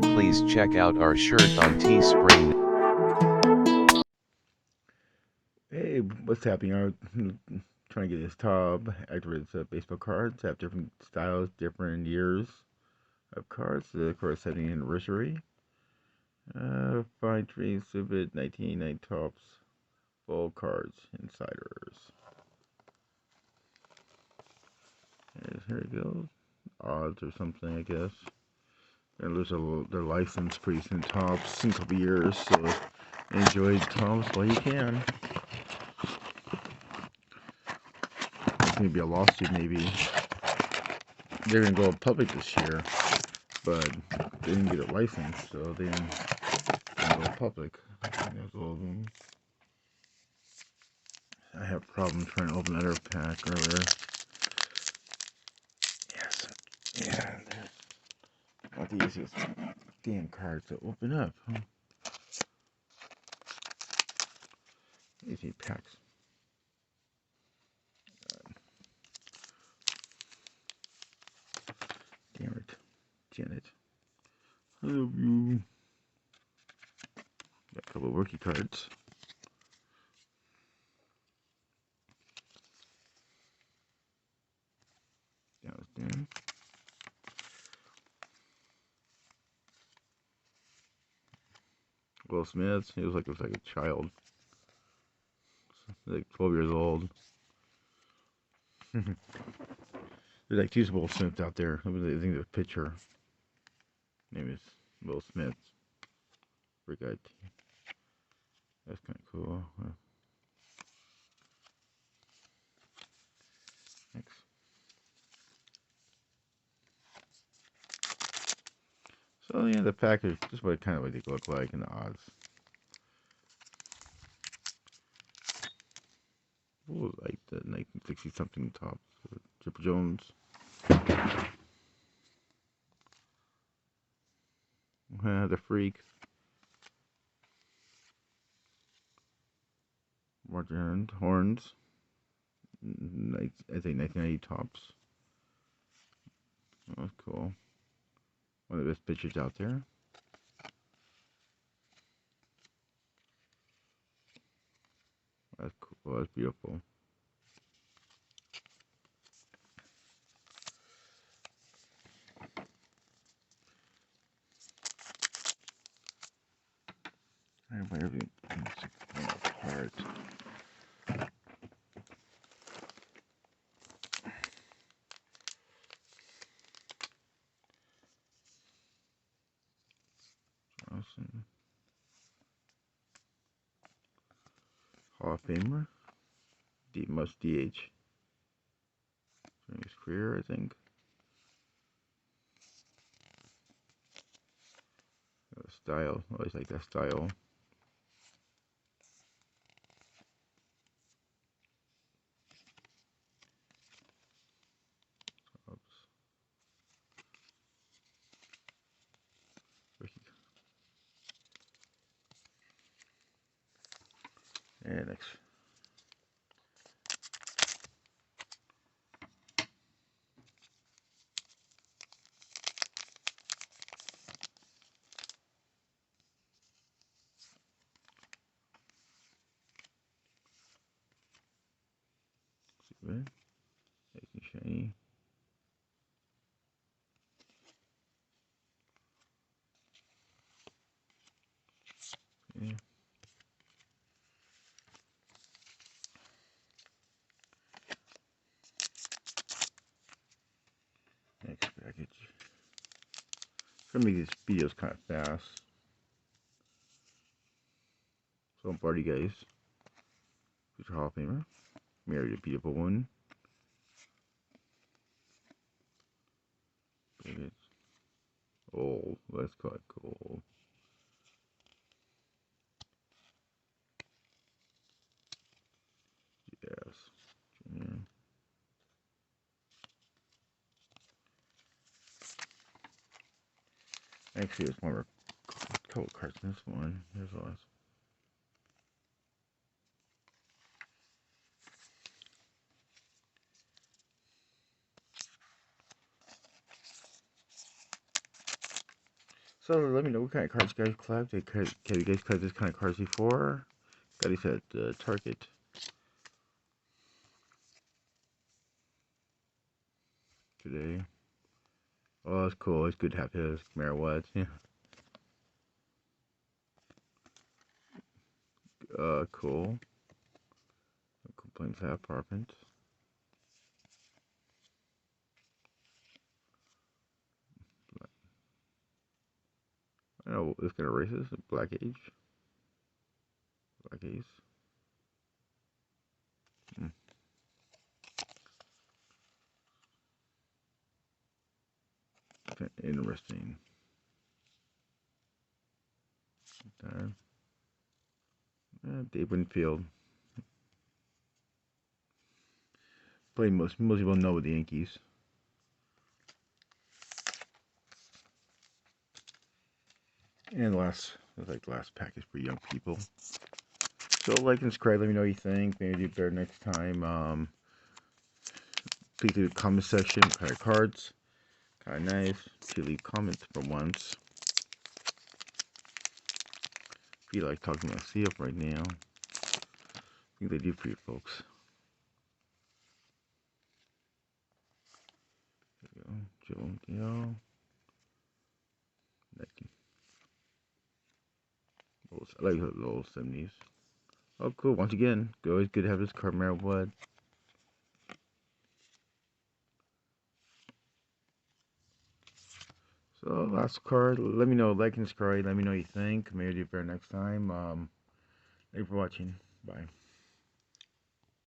Please check out our shirt on Teespring. Hey, what's happening? I'm trying to get this tub activated baseball cards. Have different styles, different years of cards. Of course, 70th anniversary. Fine Tree Exhibit 1989 tops. Full cards, insiders. Here it goes. Odds or something, I guess. They're lose their license pretty soon. Tops in a couple years, so enjoy tops while you can. Maybe a lawsuit, maybe. They're gonna go public this year, but they didn't get a license, so they didn't go public. There's all of them. I have problems trying to open another pack earlier. Yes, yeah, not the easiest damn cards to open up. Huh? Easy packs. Damn it, Janet. I love you. Got a couple of rookie cards. That was there. Will Smith. He was like a child. Like 12 years old. There's like two Will Smiths out there. I think the pitcher name is Will Smith. Forgot. That's kind of cool. Next. So yeah, the package just what kind of what they look like and the odds. Ooh, like the 1960 something tops. Chipper Jones. The Freak. Martin Horns. I think 1990 tops. Oh, that's cool. One of the best pitchers out there. That's cool. That's beautiful. Everything apart. Johnson. Hall of Famer. Must DH. During his career, I think. Style. I always like that style. Oops. And next. Super. Nice and shiny. Yeah. Next package. I'm gonna make these videos kind of fast. So I'm party guys. Future Hall of Famer. Married a beautiful one. Old. Let's call it gold. Yes. Yeah. Actually, there's more couple cards in this one. Here's the last. So let me know what kind of cards you guys collect. Have you guys collected this kind of cards before? Got these at Target. Today. Oh, that's cool. It's good to have his Marowats. Yeah. Cool. No complaints that apartment. I don't know this kind of races. Black Age. Black Ace. Hmm. Interesting. Dave Winfield. Probably most people know with the Yankees. And the last pack is for young people. So like and subscribe. Let me know what you think. Maybe do better next time. Please leave a comment section. Kind of cards. Kind of nice. To leave comments for once. If you like talking about CF right now, I think they do for you folks. There we go. Joe Dial. I like the little 70s. Oh, cool. Once again, always good to have this card, Marowat. So, last card. Let me know. Like and subscribe. Let me know what you think. Maybe do better next time. Thank you for watching. Bye.